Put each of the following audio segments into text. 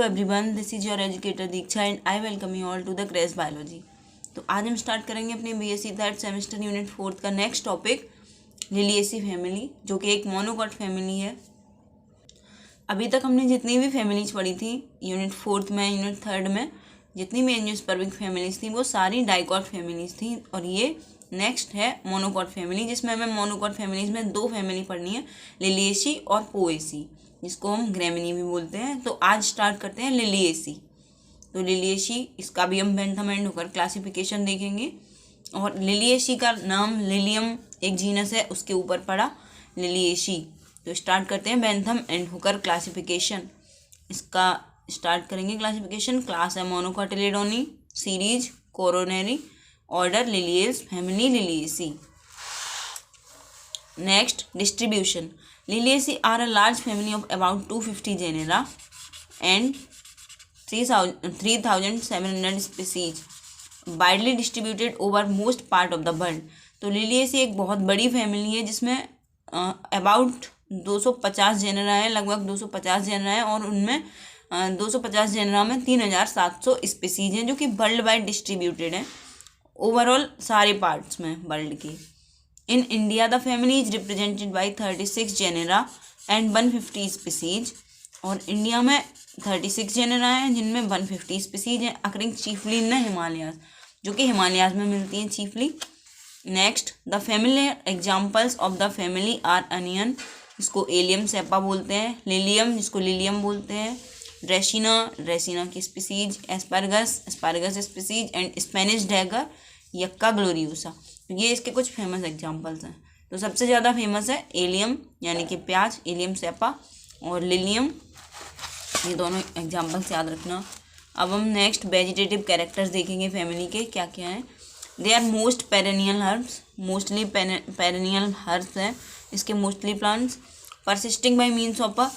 Everyone, this is your educator Diksha and I welcome you all to the craze biology. तो आज हम start करेंगे अपने बीएससी थर्ड सेमेस्टर यूनिट 4 का next topic Liliaceae family, जो कि एक मोनोकॉट फैमिली है। अभी तक हमने जितनी भी फैमिलीज पढ़ी थी यूनिट 4 में, यूनिट 3 में जितनी भी एंजियोस्पर्मिक फैमिलीज थी वो सारी डाइकॉट फैमिलीज थी, और ये नेक्स्ट है मोनोकॉट फैमिली, जिसमें हमें मोनोकॉट फैमिलीज में दो फैमिली पढ़नी है, लिलिएसी और पोएसी, जिसको हम ग्रेमिनी भी बोलते हैं। तो आज स्टार्ट करते हैं लिलिएसी। तो लिलिएसी, इसका भी हम बेंथम एंड हुकर क्लासिफिकेशन देखेंगे। और लिलिएसी का नाम लिलियम एक जीनस है, उसके ऊपर पड़ा लिलिएसी। तो स्टार्ट करते हैं बेंथम एंड हुकर क्लासिफिकेशन। इसका स्टार्ट करेंगे क्लासिफिकेशन। क्लास है Monocotyledonae, series Coronarieae, order Liliales, family Liliaceae. Next, distribution. Liliaceae are a large family of about 250 genera and 3,700 species, widely distributed over most part of the world. तो Liliaceae एक बहुत बड़ी family है जिसमें about 250 genre है, लगभग 250 genre है, और उनमें 250 जेनरा में 3,700 स्पीसीज हैं जो कि वर्ल्ड वाइड डिस्ट्रीब्यूटेड है ओवरऑल सारे पार्ट्स में वर्ल्ड के। In India, the family is represented by 36 genera and 150 species. और इंडिया में 36 जेनरा हैं जिनमें 150 स्पीसीज हैं, अकरिंग चीफली इन हिमालयाज, जो कि हिमालयाज में मिलती हैं chiefly. Next, the family examples of the family are onion, इसको एलियम सेपा बोलते हैं, लिलियम जिसको लिलियम बोलते हैं, ड्रेसिना, ड्रेसिना की species, Asparagus, Asparagus species, and Spanish dagger, Yucca Gloriosa. ये इसके कुछ फेमस एग्जांपल्स हैं। तो सबसे ज़्यादा फेमस है एलियम यानी कि प्याज, एलियम सेपा, और लिलियम, ये दोनों एग्जांपल्स याद रखना। अब हम नेक्स्ट वेजिटेटिव कैरेक्टर्स देखेंगे फैमिली के क्या क्या हैं। They are most perennial herbs, mostly perennial herbs हैं इसके, mostly plants, persisting by means of a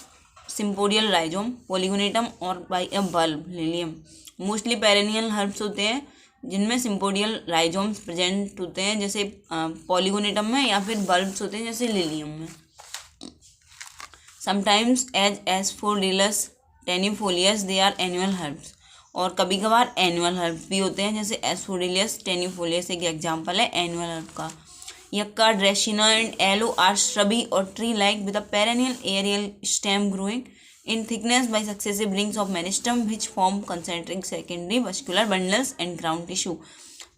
sympodial rhizome, Polygonatum, or by a bulb, Lilium. Mostly perennial herbs होते हैं जिनमें सिम्पोडियल राइजोम्स प्रेजेंट होते हैं, जैसे पॉलीगोनेटम में, या फिर बल्ब्स होते हैं जैसे लिलियम में। Sometimes as Asphodelus tenuifolius they are annual herbs, और कभी कभार एनुअल हर्ब्स भी होते हैं, जैसे एस्फोडिलियस टेनिफोलियस एक एग्जाम्पल है एनुअल हर्ब का। Yucca, Dracaena and Aloe are shrubby or tree like with a perennial aerial stem growing in thickness by successive rings of meristem which form concentric secondary vascular bundles and ground tissue.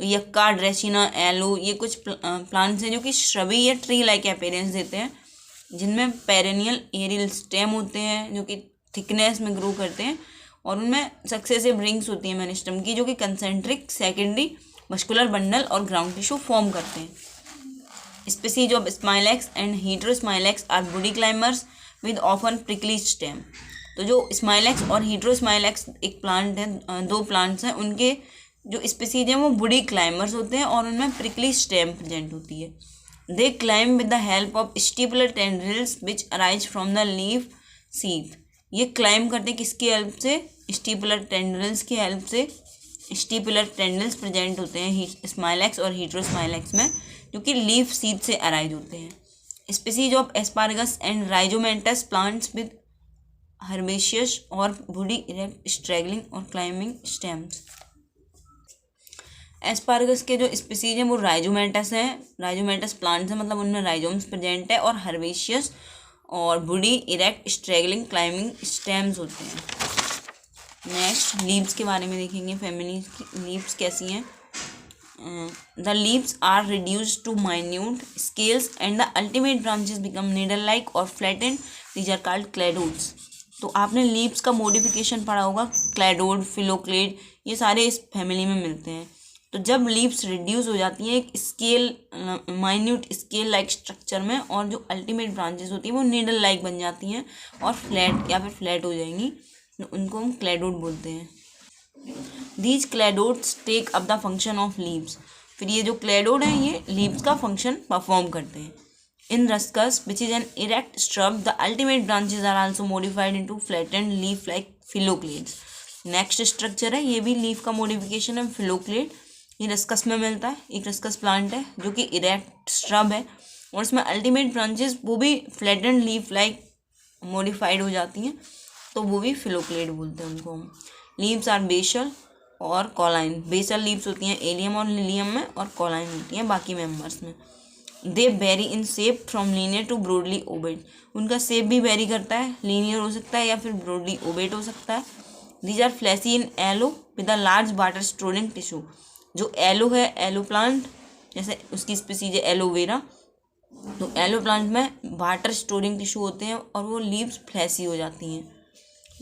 Yucca, Dracaena, Aloe, ये कुछ plants हैं जो कि श्रबी या tree like appearance देते हैं, जिनमें perennial aerial stem होते हैं जो कि थिकनेस में ग्रो करते हैं, और उनमें सक्सेसिव रिंग्स होती हैं मेरिस्टम की, जो कि कंसेंट्रिक सेकेंडरी मस्कुलर बंडल और ग्राउंड टिश्यू फॉर्म करते हैं। Species of Smilax and Heterosmilax are woody climbers with often prickly stem. तो जो स्माइलैक्स और हीट्रोस्माइलैक्स एक प्लांट है, दो प्लांट्स हैं, उनके जो स्पीसीज हैं वो वुडी क्लाइंबर्स होते हैं और उनमें प्रिकली स्टेम प्रेजेंट होती है। They climb with the help of stipular tendrils which arise from the leaf sheath. ये क्लाइंब करते किसकी हेल्प से? स्टिपुलर टेंड्रिल्स की हेल्प से। स्टिपुलर टेंड्रिल्स प्रेजेंट होते हैं स्माइलैक्स और हीट्रोस्माइलैक्स में, जो कि लीफ सीड से अराइज होते हैं। Species of Asparagus and rhizomatous plants with herbaceous or woody erect straggling or climbing stems. Asparagus के जो स्पीसीज हैं वो राइजोमेंटस हैं, राइजोमेंटस प्लांट्स हैं, मतलब उनमें राइजोम्स प्रेजेंट है, और herbaceous or woody erect struggling climbing stems होते हैं। नेक्स्ट, लीव्स के बारे में देखेंगे फैमिली की लीव्स कैसी हैं। The leaves are reduced to minute scales and the ultimate branches become needle-like or flattened. These are called cladodes. तो आपने लीव्स का मॉडिफिकेशन पढ़ा होगा, क्लैडोड, फिलोक्लेड, ये सारे इस फैमिली में मिलते हैं। तो जब लीव्स रिड्यूस हो जाती हैं एक scale, minute scale like structure में, और जो अल्टीमेट ब्रांचेस होती हैं वो नीडल लाइक बन जाती हैं और फ्लैट या फिर फ्लैट हो जाएंगी, तो उनको हम क्लैडोड बोलते हैं। These cladodes take up the function of leaves. फिर ये जो क्लैडोड हैं ये लीव्स का फंक्शन परफॉर्म करते हैं। In Ruscus, which is an erect shrub, the ultimate branches are also modified into flattened leaf-like phylloklades. Next structure है, ये भी लीफ का मॉडिफिकेशन है, फिलोक्लेड। ये रस्कस में मिलता है, एक रस्कस प्लांट है जो कि इरेक्ट श्रब है, और इसमें अल्टीमेट ब्रांचेस वो भी फ्लैटेंड लीफ लाइक मॉडिफाइड हो जाती हैं। तो वो भी फिलोक्लेड बोलते हैं उनको हम। लीव्स आर बेसल और कॉलाइन। बेसल लीव्स होती हैं एलियम और लिलियम में, और कॉलाइन होती हैं बाकी मेंबर्स में। They vary in shape from linear to broadly ovate. उनका शेप भी वेरी करता है, लीनियर हो सकता है या फिर ब्रॉडली ओबेट हो सकता है। These are fleshy in Aloe with a large water storing tissue. जो एलो है, एलो प्लांट, जैसे उसकी स्पीसीज है एलोवेरा, तो एलो प्लांट में वाटर स्टोरिंग टिश्यू होते हैं और वो लीव्स फ्लैशी हो जाती हैं।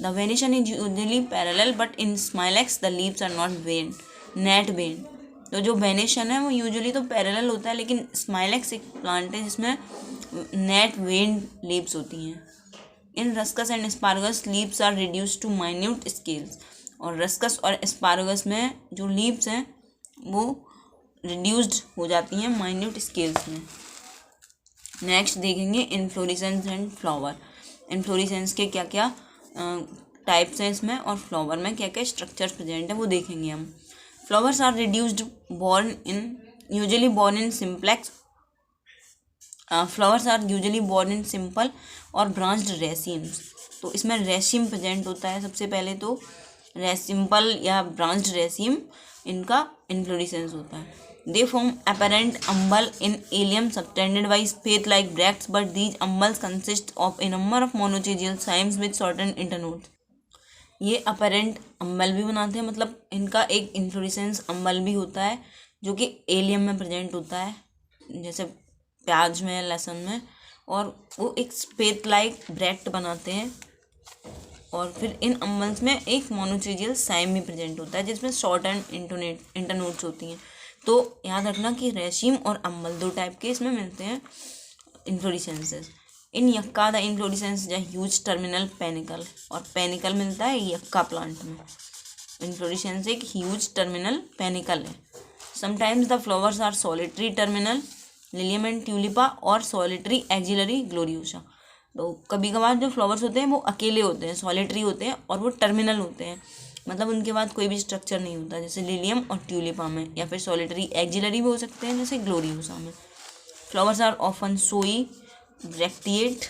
The venation is usually parallel but in Smilax the leaves are not veined, net veined. तो जो वेनेशन है वो यूजुअली तो पैरेलल होता है, लेकिन स्माइलेक्स एक प्लांट है जिसमें नेट वेन्ड लीव्स होती हैं। In Ruscus and Asparagus leaves are reduce to minute scales. और रस्कस और एस्पारगस में जो लीव्स हैं वो रिड्यूस्ड हो जाती हैं माइन्यूट स्केल्स में। नेक्स्ट देखेंगे इन्फ्लोरेसेंस एंड फ्लावर। इन्फ्लोरेसेंस के क्या क्या टाइप्स हैं इसमें, और फ्लावर में क्या क्या स्ट्रक्चर्स प्रेजेंट है वो देखेंगे हम। Flowers are reduced usually borne in simplex. Flowers are usually borne in simple और ब्रांच्ड रेसिम्स। तो इसमें रेसिम प्रेजेंट होता है सबसे पहले, तो सिंपल या ब्रांच्ड रेसिम इनका इन्फ्लोरेसेंस होता है। They form apparent umbel in ileum subtended by spathe-like bracts, but these umbels consist of a number of monochesial cymes with certain internodes. ये अपरेंट अम्बल भी बनाते हैं, मतलब इनका एक इन्फ्लोरेसेंस अम्बल भी होता है जो कि एलियम में प्रेजेंट होता है, जैसे प्याज में, लहसुन में, और वो एक स्पेथ लाइक ब्रैक्ट बनाते हैं। और फिर इन अम्बल्स में एक मोनोचेजियल साइम भी प्रेजेंट होता है जिसमें शॉर्ट एंड इंटरनोड्स होती हैं। तो याद रखना कि रेशिम और अम्बल दो टाइप के इसमें मिलते हैं inflorescences. In Yucca the inflorescence the huge terminal panicle, और पेनिकल मिलता है यक्का प्लांट में। इन्फ्लोरेसेंस एक ह्यूज टर्मिनल पेनिकल है। Sometimes the flowers are solitary terminal Lilium and Tulipa or solitary axillary Gloriosa. तो कभी कभार जो फ्लावर्स होते हैं वो अकेले होते हैं, सॉलिटरी होते हैं, और वो टर्मिनल होते हैं, मतलब उनके बाद कोई भी स्ट्रक्चर नहीं होता, जैसे लिलियम और ट्यूलिपा में, या फिर सॉलिटरी एक्सिलरी भी हो सकते हैं जैसे ग्लोरियोसा में। फ्लावर्स आर ऑफन सोई रेक्टिएट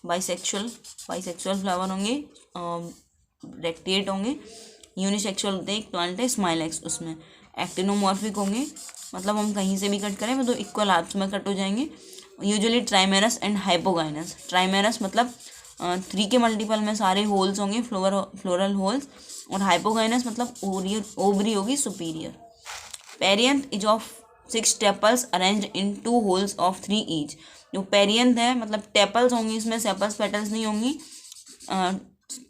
बाइसेक्सुअल फ्लावर होंगे, रेक्टिएट होंगे। यूनिसेक्सुअल होते हैं, एक प्लांट है स्माइलेक्स, उसमें एक्टिनोमॉर्फिक होंगे, मतलब हम कहीं से भी कट करें तो इक्वल हाथ्स में कट हो जाएंगे। Usually ट्राइमेरस and hypogynous. ट्राइमेरस मतलब 3 के मल्टीपल में सारे होल्स होंगे, फ्लोरल होल्स, और हाइपोगाइनस मतलब ओवरी होगी superior. Perianth is of 6 tepals arranged in 2 holes of 3 each. जो पेरियंथ है मतलब टेपल्स होंगी, इसमें सेपल्स पेटल्स नहीं होंगी,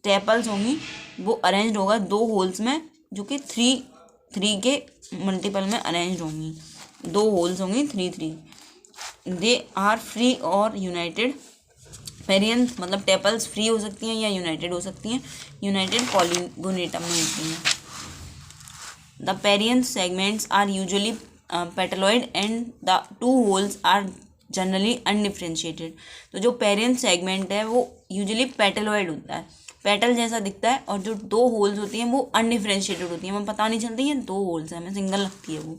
टेपल्स होंगी, वो अरेंज होगा 2 होल्स में, जो कि 3 के मल्टीपल में अरेंज होंगी, 2 होल्स होंगी 3। दे आर फ्री और यूनाइटेड। पेरियंथ मतलब टेपल्स फ्री हो सकती हैं या यूनाइटेड हो सकती हैं, यूनाइटेड पॉलीगोनेटम में होती हैं। The perianth segments are usually petaloid and the 2 whorls are generally undifferentiated. तो जो पेरियंथ सेगमेंट है वो यूजुअली पेटलॉइड होता है, पेटल जैसा दिखता है, और जो 2 होल्स होती हैं वो अनडिफ्रेंशिएटेड होती हैं, हमें पता नहीं चलती हैं 2 होल्स हैं, हमें सिंगल लगती है वो।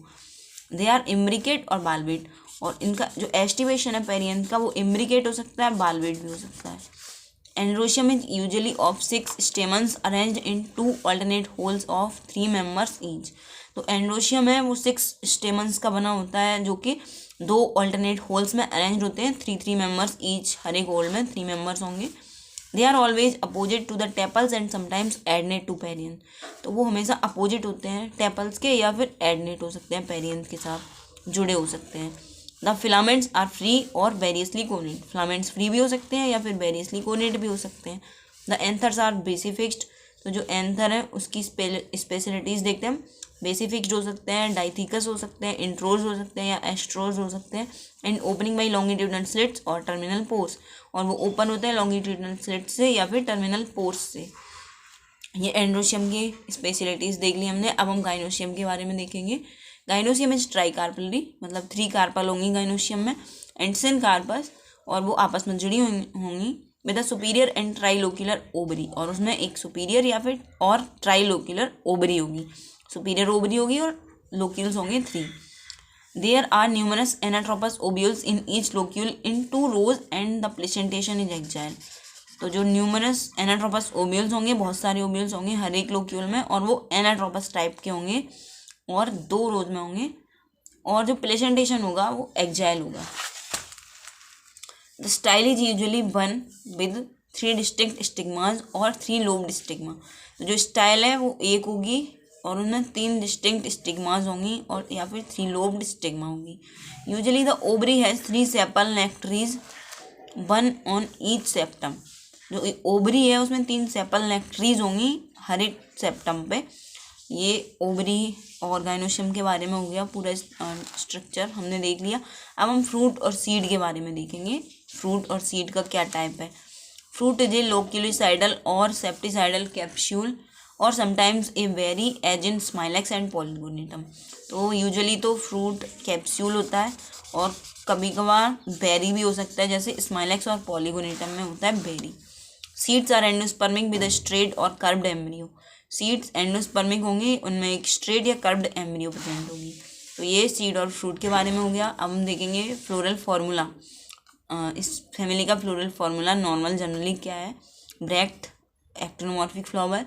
दे आर इम्ब्रिकेट और बालवेट, और इनका जो एस्टिवेशन है पेरियंथ का वो इम्ब्रिकेट हो सकता है, बालवेट भी हो सकता है। Androecium is usually of 6 stamens arrange in 2 alternate holes of 3 members each. तो एंड्रोशियम है वो 6 स्टेमन्स का बना होता है, जो कि 2 अल्टरनेट होल्स में अरेंज होते हैं, 3 मेंबर्स ईच, हर एक होल में 3 मेंबर्स होंगे। They are always opposite to the tepals and sometimes adnate to perianth. तो वो हमेशा अपोजिट होते हैं टेपल्स के, या फिर एडनेट हो सकते हैं, पेरियंथ के साथ जुड़े हो सकते हैं। द फिलामेंट्स आर फ्री और वेरियसली कोनेट। फिलामेंट्स फ्री भी हो सकते हैं या फिर वेरियसली कोनेट भी हो सकते हैं। The anthers are basifixed. तो जो एंथर है उसकी स्पेशलिटीज़ देखते हैं हम। बेसिफिक्स्ड हो सकते हैं, डाइथिकस हो सकते हैं, इंट्रोज हो सकते हैं, या एस्ट्रोज हो सकते हैं। And opening by longitudinal slits और टर्मिनल पोर्स, और वो ओपन होते हैं लॉन्गिट्यूडनल स्लिट्स से या फिर टर्मिनल पोर्स से। ये एंड्रोशियम की स्पेशलिटीज़ देख ली हमने। अब हम गाइनोशियम के बारे में देखेंगे। गाइनोशियम इज ट्राइकार्पलरी, मतलब 3 कार्पल होंगी गाइनोशियम में, एंड सिन कार्पस, और वो आपस में जुड़ी होंगी with a superior and trilocular ovary, और उसमें एक सुपीरियर या फिर और ट्राइलोक्यूलर ओवरी होगी, सुपीरियर ओवरी होगी और लोक्यूल्स होंगे 3। There are numerous anatropous ovules in each locule in 2 rows and the placentation is axile. तो जो न्यूमरस एनाट्रोपस ओव्यूल्स होंगे, बहुत सारे ओव्यूल्स होंगे हर एक लोक्यूल में, और वो एनाट्रोपस टाइप के होंगे और 2 रोज में होंगे, और जो प्लेसेंटेशन होगा वो एक्जाइल होगा। The style is usually one with 3 distinct stigmas और 3 लोब्ड स्टिग्मा। तो जो स्टाइल है वो एक होगी और उनमें 3 डिस्टिंक्ट स्टिग्माज होंगी और या फिर 3 लोब्ड स्टिग्मा होगी। Usually the ovary has 3 septal nectaries, 1 on each septum. जो ओवरी है उसमें 3 सेपल नेक्टरीज होंगी हर एक सेप्टम पे। ये ओवरी और गाइनोशियम के बारे में हो गया पूरा स्ट्रक्चर हमने देख लिया। अब हम फ्रूट और सीड के बारे में देखेंगे। फ्रूट और सीड का क्या टाइप है। Fruit is a loculicidal or septicidal capsule or sometimes a berry as in Smilax and Polygonatum. तो यूजुअली तो फ्रूट कैप्सूल होता है और कभी कभार बेरी भी हो सकता है, जैसे स्माइलेक्स और पॉलीगोनेटम में होता है berry. Seeds are endospermic with a straight और कर्व्ड एम्ब्रियो। सीड्स एंडोस्पर्मिक होंगे, उनमें एक स्ट्रेट या कर्व्ड एम्ब्रियो प्रेजेंट होगी। तो ये सीड और फ्रूट के बारे में हो गया। अब हम देखेंगे फ्लोरल फार्मूला। इस फैमिली का फ्लोरल फार्मूला नॉर्मल जनरली क्या है। Bract actinomorphic flower,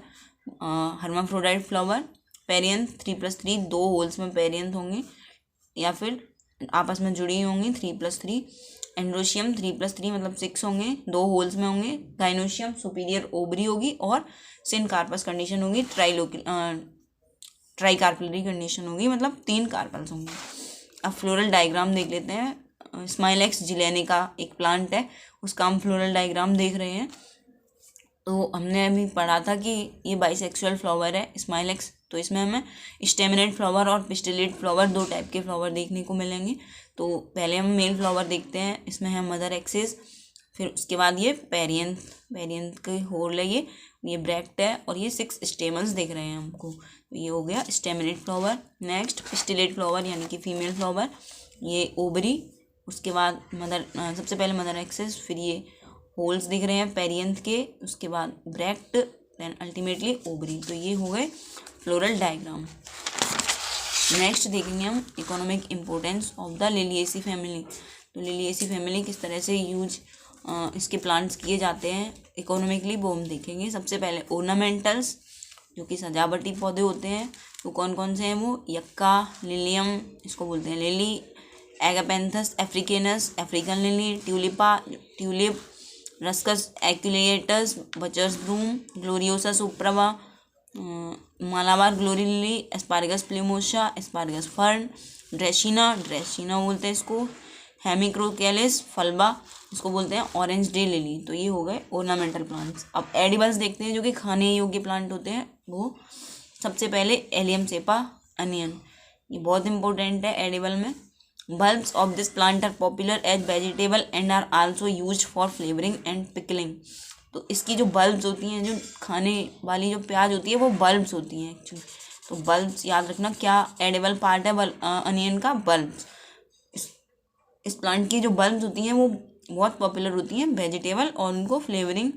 hermaphrodite flower, perianth 3+3, 2 holes में पेरियंथ होंगे या फिर आपस में जुड़ी होंगी 3+3। एंड्रोशियम 3+3 मतलब 6 होंगे, 2 होल्स में होंगे। गाइनोशियम सुपीरियर ओवरी होगी और सिनकार्पस कंडीशन होगी। ट्राइकार्पलरी कंडीशन होगी, मतलब 3 कार्पल्स होंगे। अब फ्लोरल डायग्राम देख लेते हैं। स्माइलेक्स जिलेनी का एक प्लांट है, उसका हम फ्लोरल डायग्राम देख रहे हैं। तो हमने अभी पढ़ा था कि ये बाइसेक्सुअल फ्लावर है स्माइलेक्स। तो इसमें हमें स्टेमिनेट फ्लावर और पिस्टिलेट फ्लावर 2 टाइप के फ्लावर देखने को मिलेंगे। तो पहले हम मेल फ्लावर देखते हैं, इसमें है मदर एक्सिस, फिर उसके बाद ये पेरियंथ के होल है, ये ब्रैक्ट है और ये 6 स्टेमन्स दिख रहे हैं हमको। तो ये हो गया staminate flower. Next pistillate flower यानी कि फीमेल फ्लावर, ये ओवरी, उसके बाद सबसे पहले मदर एक्सिस, फिर ये होल्स दिख रहे हैं पेरियंथ के, उसके बाद ब्रैक्ट, देन अल्टीमेटली ओवरी। तो ये हो गए फ्लोरल डायग्राम। नेक्स्ट देखेंगे हम economic importance of the Liliaceae family. तो लिलिएसी फैमिली किस तरह से यूज इसके प्लांट्स किए जाते हैं इकोनॉमिकली, वो हम देखेंगे। सबसे पहले ओर्नामेंटल्स, जो कि सजावटी पौधे होते हैं। तो कौन कौन से हैं वो। यक्का, लिलियम, इसको बोलते हैं lily, Agapanthus africanus, African lily, tulip, Ruscus aculeatus, butcher's broom, Gloriosa superba, Malabar glory lily, Asparagus plumosus, Asparagus fern, Dracaena बोलते हैं इसको, हेमिक्रोकेलिस फल्बा, इसको बोलते हैं ऑरेंज डे लिली। तो ये हो गए ऑर्नामेंटल प्लांट्स। अब एडिबल्स देखते हैं, जो कि खाने योग्य प्लांट होते हैं। वो सबसे पहले एलियम सेपा अनियन, ये बहुत इंपॉर्टेंट है एडिबल में। Bulbs of this plant are popular as vegetable and are also used for flavouring and pickling. तो इसकी जो बल्ब्स होती हैं, जो खाने वाली जो प्याज होती है वो बल्ब्स होती हैं एक्चुअली। तो बल्ब्स याद रखना, क्या एडिबल पार्ट है अनियन का, बल्ब्स। इस प्लांट की जो बल्ब्स होती हैं वो बहुत पॉपुलर होती हैं वेजिटेबल, और उनको फ्लेवरिंग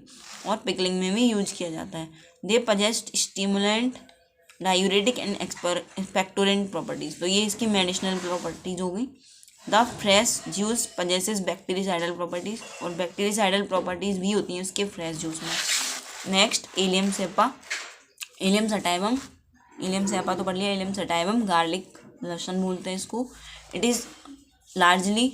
और पिकलिंग में भी यूज किया जाता है। They possess stimulant, diuretic and expectorant properties. तो ये इसकी मेडिसिनल प्रॉपर्टीज हो गई। The fresh juice possesses bactericidal properties, और बैक्टीरिसाइडल प्रॉपर्टीज भी होती हैं उसके फ्रेश जूस में। Next Allium cepa, Allium sativum, Allium cepa तो पढ़ लिया। एलियम सटाइवम गार्लिक, लहसुन बोलते हैं इसको। It is largely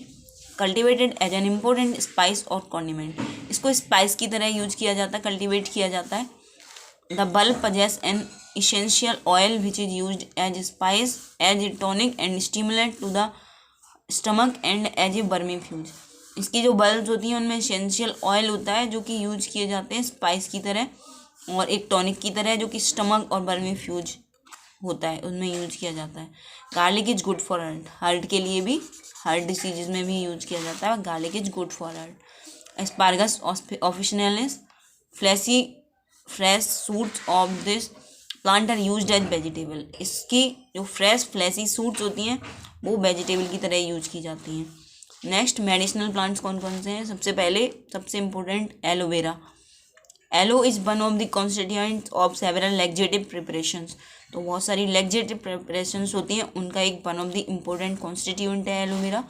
cultivated as an important spice और कॉन्डिमेंट। इसको स्पाइस की तरह यूज किया जाता है, कल्टिवेट किया जाता है। The bulb possesses an essential oil which is used as a spice, as a tonic and stimulant to the stomach and as a vermifuge। इसकी जो बल्ब्स होती हैं उनमें एसेंशियल ऑयल होता है जो कि यूज किए जाते हैं स्पाइस की तरह, और एक टॉनिक की तरह जो कि स्टमक और वर्मीफ्यूज होता है उनमें यूज किया जाता है। Garlic is good for heart के लिए भी, हार्ट डिसीजेज में भी यूज किया जाता है। Garlic is good for heart. Asparagus officinalis, fresh shoots of this plant are used as vegetable. इसकी जो फ्रेश फ्लैसी सूट्स होती हैं वो वेजिटेबल की तरह यूज की जाती हैं। नेक्स्ट मेडिसिनल प्लांट्स कौन कौन से हैं। सबसे पहले सबसे important aloe vera. Aloe is one of the constituents of several laxative preparations. तो बहुत सारी लैक्सेटिव प्रिपरेशंस होती हैं, उनका एक one of the important constituent है aloe vera.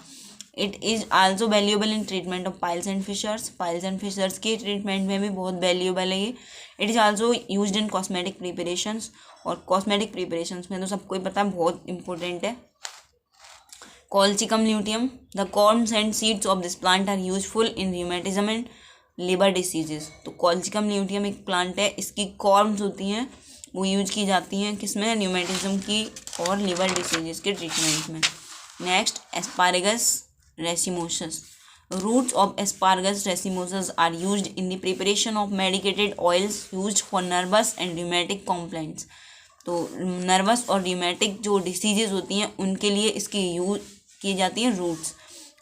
It is also valuable in treatment of piles and fissures, piles and fissures के treatment में भी बहुत वैल्यूएबल है ये। It is also used in cosmetic preparations, और कॉस्मेटिक प्रिपरेशंस में तो सबको ही पता है बहुत इंपॉर्टेंट है। Colchicum luteum, the corms and seeds of this plant are useful in rheumatism and liver diseases. तो कॉल्चिकम ल्यूटियम एक प्लांट है, इसकी कॉर्म्स होती हैं वो यूज की जाती हैं किसमें, न्यूमेटिज्म की और लिवर डिसीजेस के ट्रीटमेंट में। Next, Asparagus racemosus, roots of Asparagus racemosus are used in the preparation of medicated oils used for nervous and rheumatic complaints. तो नर्वस और रूमेटिक जो डिसीजेज होती हैं उनके लिए इसकी यूज की जाती हैं रूट्स,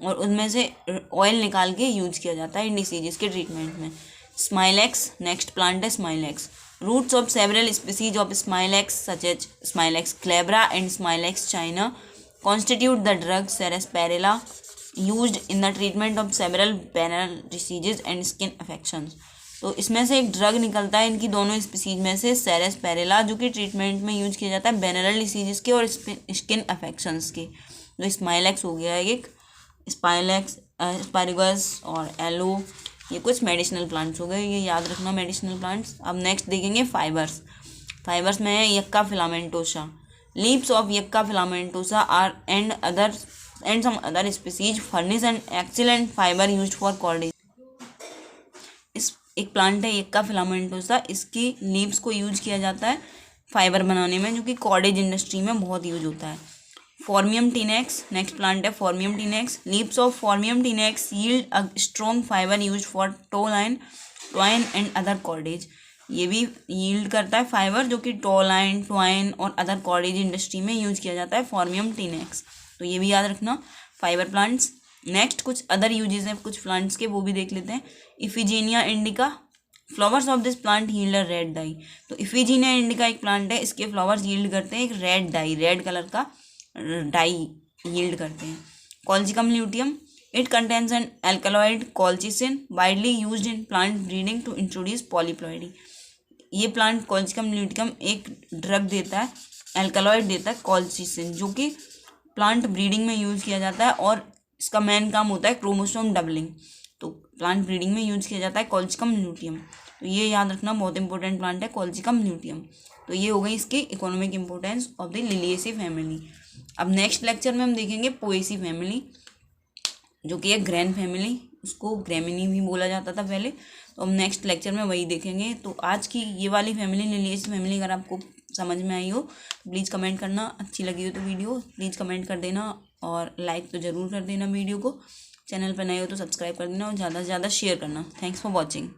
और उनमें से ऑयल निकाल के यूज किया जाता है इन डिसीजेस के ट्रीटमेंट में। स्माइलेक्स, नेक्स्ट प्लांट है Smilax. Roots of several species of Smilax such as Smilax glabra and Smilax china constitute the drug sarsaparilla used in the treatment of several venereal diseases and skin affections। तो इसमें से एक drug निकलता है इनकी दोनों species में से, sarsaparilla, जो कि ट्रीटमेंट में यूज किया जाता है वेनेरल डिसीजेस के और स्किन अफेक्शंस के। तो स्माइलेक्स हो गया एक, स्पाइलेक्स, एस्पारेगस और एलो, ये कुछ मेडिसिनल प्लांट्स हो गए, ये याद रखना मेडिसिनल प्लांट्स। अब नेक्स्ट देखेंगे फाइबर्स। फाइबर्स में है Yucca filamentosa. Leaves of Yucca filamentosa are and some other species furnish an excellent fibre used for cordage. इस एक प्लांट है यक्का फिलामेंटोसा, इसकी लीव्स को यूज किया जाता है फाइबर बनाने में, जो कि कॉर्डेज इंडस्ट्री में बहुत यूज होता है। फॉर्मियम टीनेक्स, नेक्स्ट प्लांट है Phormium tenax. Leaves of Phormium tenax yield a strong fibre used for towline, twine and other cordage. ये भी यील्ड करता है फाइबर जो कि टोलाइन, ट्वाइन और अदर कॉर्डेज इंडस्ट्री में यूज किया जाता है, फॉर्मियम टीनेक्स। तो ये भी याद रखना फाइबर प्लांट्स। नेक्स्ट कुछ अदर यूजेस हैं कुछ प्लांट्स के, वो भी देख लेते हैं। Iphigenia indica, flowers of this plant yield a red dye. तो इफिजीनिया इंडिका एक प्लांट है, इसके फ्लावर्स यील्ड करते हैं एक रेड डाई, रेड कलर का डाई यील्ड करते हैं। Colchicum luteum, it contains an alkaloid colchicine widely used in plant breeding to introduce polyploidy. ये प्लांट कॉल्चिकम ल्यूटिकम एक ड्रग देता है, एल्कलॉइड देता है कॉल्चिसिन, जो कि प्लांट ब्रीडिंग में यूज़ किया जाता है और इसका मेन काम होता है क्रोमोसोम डबलिंग। तो प्लांट ब्रीडिंग में यूज़ किया जाता है कॉल्चिकम ल्यूटियम। तो ये याद रखना बहुत इंपॉर्टेंट प्लांट है कॉल्चिकम ल्यूटियम। तो ये हो गई इसकी economic importance of the Liliaceae family. अब नेक्स्ट लेक्चर में हम देखेंगे पोएसी फैमिली, जो कि है ग्रैन फैमिली, उसको ग्रेमिनी भी बोला जाता था पहले। तो हम नेक्स्ट लेक्चर में वही देखेंगे। तो आज की ये वाली फैमिली लिलिएसी फैमिली अगर आपको समझ में आई हो तो प्लीज़ कमेंट करना, अच्छी लगी हो तो वीडियो प्लीज़ कमेंट कर देना और लाइक तो ज़रूर कर देना वीडियो को। चैनल पर नए हो तो सब्सक्राइब कर देना और ज़्यादा से ज़्यादा शेयर करना। Thanks for watching.